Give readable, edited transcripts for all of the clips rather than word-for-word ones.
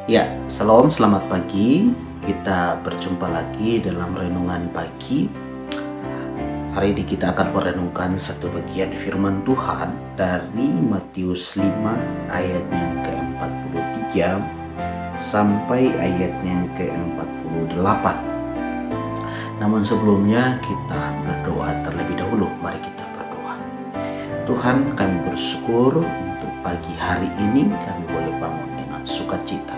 Ya, Shalom, selamat pagi. Kita berjumpa lagi dalam renungan pagi. Hari ini kita akan merenungkan satu bagian firman Tuhan dari Matius 5 ayat yang ke-43 sampai ayat yang ke-48. Namun sebelumnya kita berdoa terlebih dahulu. Mari kita berdoa. Tuhan, kami bersyukur untuk pagi hari ini kami boleh bangun dengan sukacita.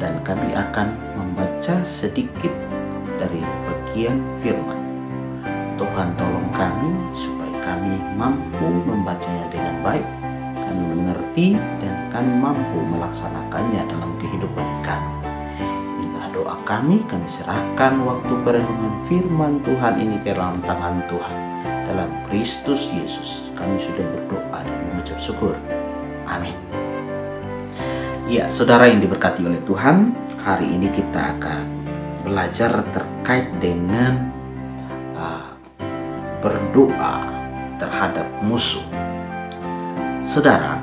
Dan kami akan membaca sedikit dari bagian firman. Tuhan, tolong kami supaya kami mampu membacanya dengan baik, kami mengerti dan kami mampu melaksanakannya dalam kehidupan kami. Inilah doa kami serahkan waktu perenungan firman Tuhan ini ke dalam tangan Tuhan. Dalam Kristus Yesus kami sudah berdoa dan mengucap syukur. Amin. Ya, saudara yang diberkati oleh Tuhan, hari ini kita akan belajar terkait dengan berdoa terhadap musuh. Saudara,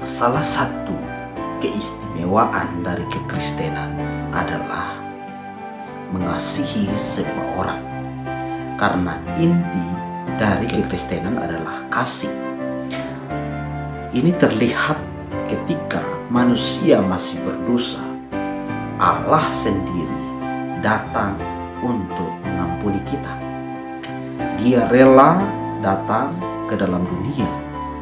salah satu keistimewaan dari kekristenan adalah mengasihi semua orang. Karena inti dari kekristenan adalah kasih. Ini terlihat ketika manusia masih berdosa, Allah sendiri datang untuk mengampuni kita. Dia rela datang ke dalam dunia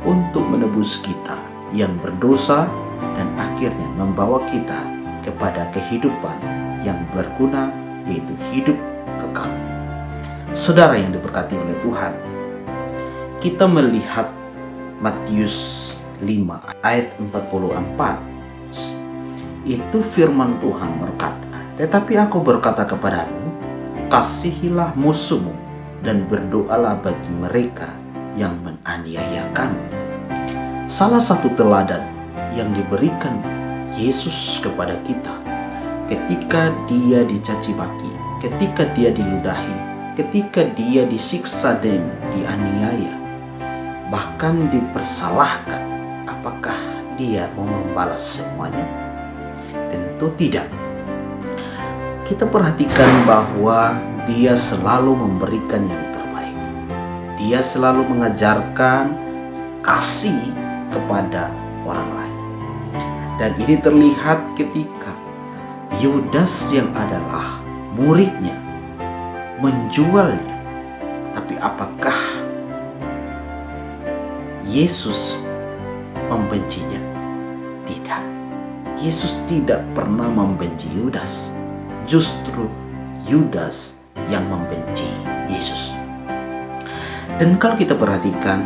untuk menebus kita yang berdosa dan akhirnya membawa kita kepada kehidupan yang berguna, yaitu hidup kekal. Saudara yang diberkati oleh Tuhan, kita melihat Matius 5 ayat 44. Itu firman Tuhan berkata, "Tetapi aku berkata kepadamu, kasihilah musuhmu dan berdoalah bagi mereka yang menganiaya kamu." Salah satu teladan yang diberikan Yesus kepada kita ketika dia dicaci maki, ketika dia diludahi, ketika dia disiksa dan dianiaya, bahkan dipersalahkan, apakah dia mau membalas semuanya? Tentu tidak. Kita perhatikan bahwa dia selalu memberikan yang terbaik. Dia selalu mengajarkan kasih kepada orang lain. Dan ini terlihat ketika Yudas yang adalah muridnya menjualnya. Tapi apakah Yesus membencinya? Tidak. Yesus tidak pernah membenci Yudas. Justru Yudas yang membenci Yesus. Dan kalau kita perhatikan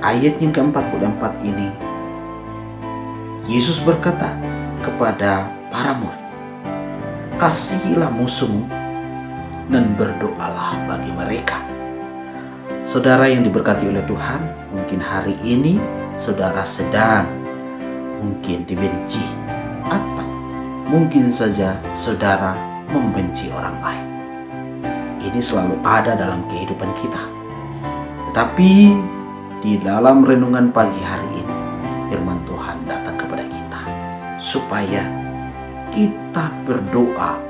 ayat yang ke-44 ini, Yesus berkata kepada para murid, "Kasihilah musuhmu dan berdoalah bagi mereka." Saudara yang diberkati oleh Tuhan, mungkin hari ini saudara sedang mungkin dibenci, atau mungkin saja saudara membenci orang lain. Ini selalu ada dalam kehidupan kita. Tetapi di dalam renungan pagi hari ini, firman Tuhan datang kepada kita supaya kita berdoa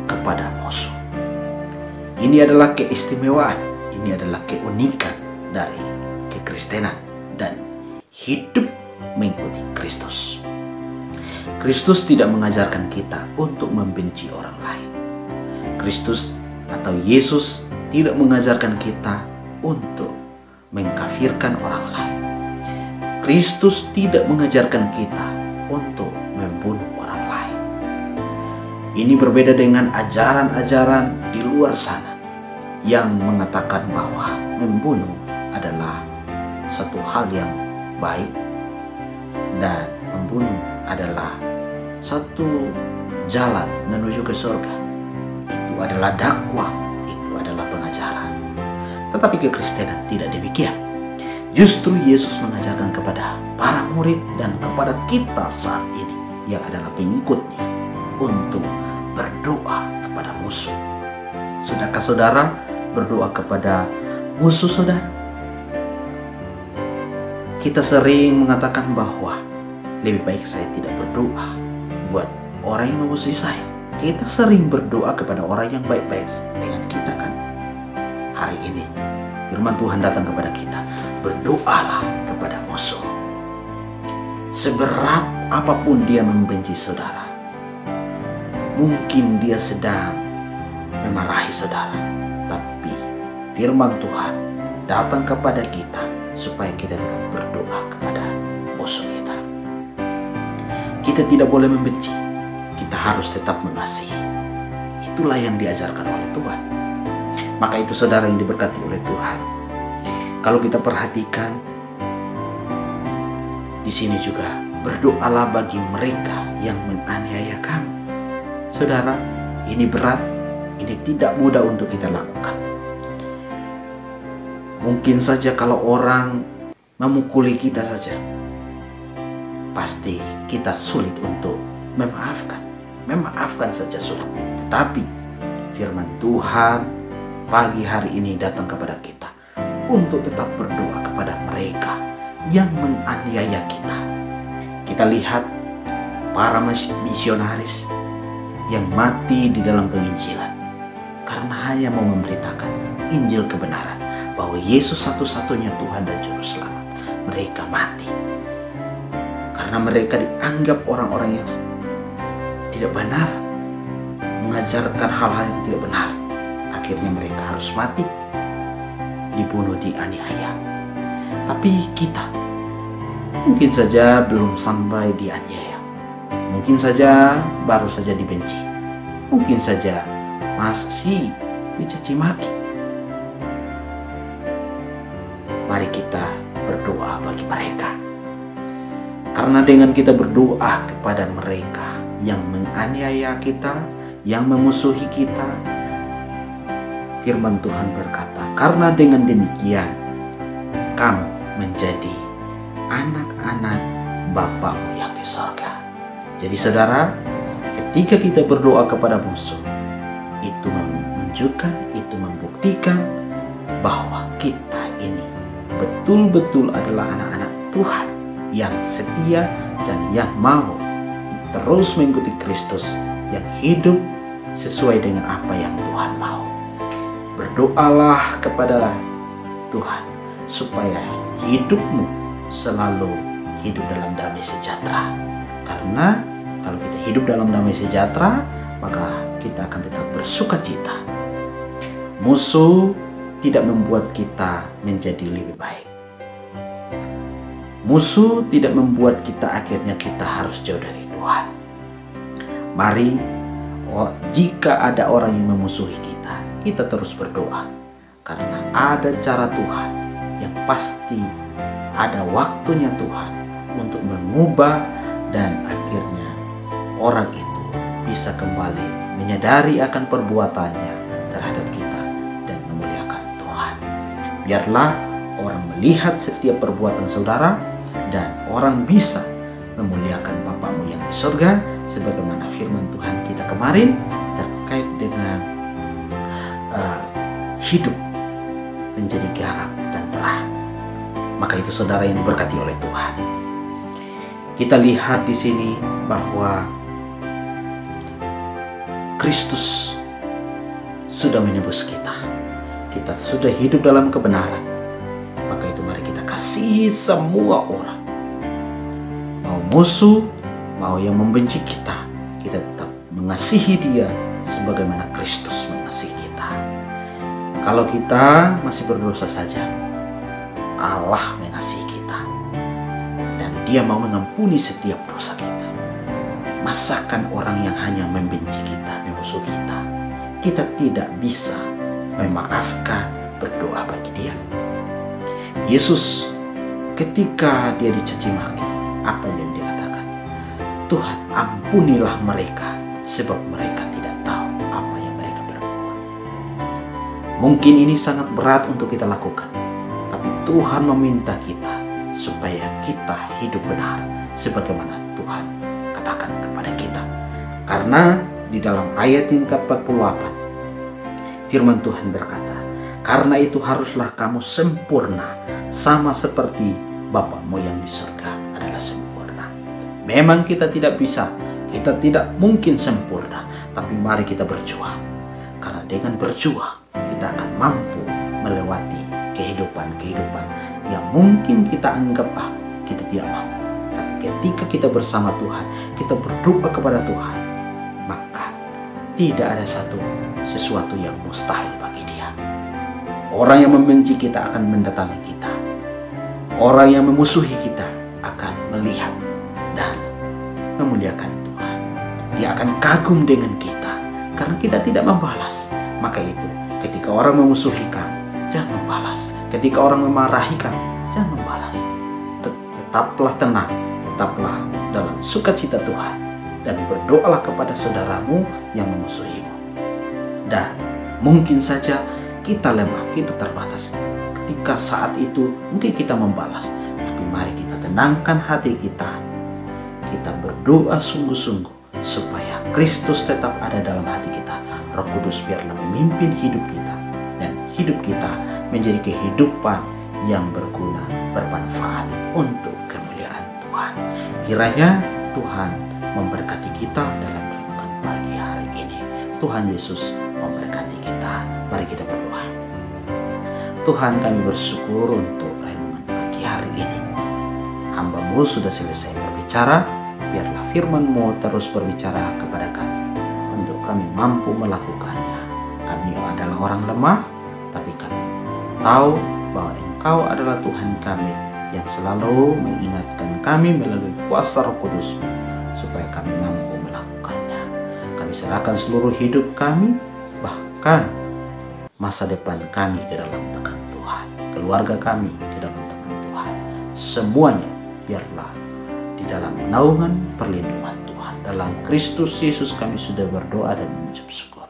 kepada musuh. Ini adalah keistimewaan, ini adalah keunikan dari kekristenan dan hidup mengikuti Kristus. Kristus tidak mengajarkan kita untuk membenci orang lain. Kristus atau Yesus tidak mengajarkan kita untuk mengkafirkan orang lain. Kristus tidak mengajarkan kita untuk membunuh orang lain. Ini berbeda dengan ajaran-ajaran di luar sana yang mengatakan bahwa membunuh adalah satu hal yang baik dan membunuh adalah satu jalan menuju ke surga. Itu adalah dakwah, itu adalah pengajaran. Tetapi kekristenan tidak demikian. Justru Yesus mengajarkan kepada para murid dan kepada kita saat ini yang adalah pengikutnya untuk berdoa kepada musuh. Sudahkah saudara berdoa kepada musuh saudara? Kita sering mengatakan bahwa lebih baik saya tidak berdoa buat orang yang memusuhi saya. Kita sering berdoa kepada orang yang baik-baik dengan kita kan. Hari ini firman Tuhan datang kepada kita, berdoalah kepada musuh. Seberat apapun dia membenci saudara, mungkin dia sedang memarahi saudara, tapi firman Tuhan datang kepada kita supaya kita tetap berdoa kepada musuh kita. Kita tidak boleh membenci, kita harus tetap mengasihi. Itulah yang diajarkan oleh Tuhan. Maka itu saudara yang diberkati oleh Tuhan, kalau kita perhatikan di sini juga, berdoalah bagi mereka yang menganiaya kamu. Saudara, ini berat, ini tidak mudah untuk kita lakukan. Mungkin saja kalau orang memukuli kita saja, pasti kita sulit untuk memaafkan. Memaafkan saja sulit. Tetapi firman Tuhan pagi hari ini datang kepada kita untuk tetap berdoa kepada mereka yang menganiaya kita. Kita lihat para misionaris yang mati di dalam penginjilan karena hanya mau memberitakan Injil kebenaran bahwa Yesus satu-satunya Tuhan dan Juru Selamat. Mereka mati karena mereka dianggap orang-orang yang tidak benar, mengajarkan hal-hal yang tidak benar. Akhirnya mereka harus mati, dibunuh, dianiaya. Tapi kita mungkin saja belum sampai dianiaya, mungkin saja baru saja dibenci, mungkin saja masih dicaci maki. Mari kita berdoa bagi mereka, karena dengan kita berdoa kepada mereka yang menganiaya kita, yang memusuhi kita, firman Tuhan berkata, karena dengan demikian kamu menjadi anak-anak Bapa-Mu yang di sorga. Jadi saudara, ketika kita berdoa kepada musuh, itu menunjukkan, itu membuktikan bahwa kita ini betul-betul adalah anak-anak Tuhan yang setia dan yang mau terus mengikuti Kristus, yang hidup sesuai dengan apa yang Tuhan mau. Berdoalah kepada Tuhan supaya hidupmu selalu hidup dalam damai sejahtera. Karena kalau kita hidup dalam damai sejahtera, maka kita akan tetap bersukacita. Musuh tidak membuat kita menjadi lebih baik. Musuh tidak membuat kita akhirnya kita harus jauh dari Tuhan. Mari, jika ada orang yang memusuhi kita terus berdoa. Karena ada cara Tuhan yang pasti, ada waktunya Tuhan untuk mengubah, dan akhirnya orang itu bisa kembali menyadari akan perbuatannya terhadap kita dan memuliakan Tuhan. Biarlah orang melihat setiap perbuatan saudara dan orang bisa memuliakan Bapa-Mu yang di surga, sebagaimana firman Tuhan kita kemarin terkait dengan hidup menjadi garam dan terang. Maka itu saudara yang diberkati oleh Tuhan. Kita lihat di sini bahwa Kristus sudah menebus kita. Kita sudah hidup dalam kebenaran. Maka itu mari kita kasihi semua orang. Mau musuh, mau yang membenci kita, kita tetap mengasihi dia sebagaimana Kristus mengasihi kita. Kalau kita masih berdosa saja, Allah mengasihi kita dan Dia mau mengampuni setiap dosa kita. Masakan orang yang hanya membenci kita, memusuhi kita, kita tidak bisa memaafkan, berdoa bagi dia. Yesus ketika dia dicaci maki, apa yang dia katakan? Tuhan, ampunilah mereka sebab mereka tidak tahu apa yang mereka berbuat. Mungkin ini sangat berat untuk kita lakukan, tapi Tuhan meminta kita supaya kita hidup benar sebagaimana Tuhan katakan kepada kita. Karena di dalam ayat yang ke-48 firman Tuhan berkata, karena itu haruslah kamu sempurna sama seperti Bapa-Mu yang di surga adalah sempurna. Memang kita tidak bisa Kita tidak mungkin sempurna, tapi mari kita berjuang. Karena dengan berjuang, kita akan mampu melewati kehidupan-kehidupan yang mungkin kita anggap kita tidak mampu. Tapi ketika kita bersama Tuhan, kita berdoa kepada Tuhan, maka tidak ada sesuatu yang mustahil bagi Dia. Orang yang membenci kita akan mendatangi kita. Orang yang memusuhi kita akan melihat dan memuliakan Tuhan. Dia akan kagum dengan kita karena kita tidak membalas. Maka itu, ketika orang memusuhi kamu, jangan membalas. Ketika orang memarahi kamu, jangan membalas. Tetaplah tenang, tetaplah dalam sukacita Tuhan, dan berdoalah kepada saudaramu yang memusuhimu. Dan mungkin saja kita lemah, kita terbatas. Ketika saat itu mungkin kita membalas, tapi mari kita tenangkan hati kita. Kita berdoa sungguh-sungguh supaya Kristus tetap ada dalam hati kita. Roh Kudus biarlah memimpin hidup kita, dan hidup kita menjadi kehidupan yang berguna, bermanfaat untuk kemuliaan Tuhan. Kiranya Tuhan memberkati kita dalam renungan pagi hari ini. Tuhan Yesus memberkati kita. Mari kita berdoa. Tuhan, kami bersyukur untuk renungan pagi hari ini. Hamba-Mu sudah selesai berbicara. Biarlah firman-Mu terus berbicara kepada kami, untuk kami mampu melakukannya. Kami adalah orang lemah, tapi kami tahu bahwa Engkau adalah Tuhan kami yang selalu mengingatkan kami melalui kuasa Roh Kudus, supaya kami mampu melakukannya. Kami serahkan seluruh hidup kami, bahkan masa depan kami ke dalam tangan Tuhan, keluarga kami ke dalam tangan Tuhan. Semuanya biarlah di dalam naungan perlindungan Tuhan. Dalam Kristus Yesus kami sudah berdoa dan mengucap syukur.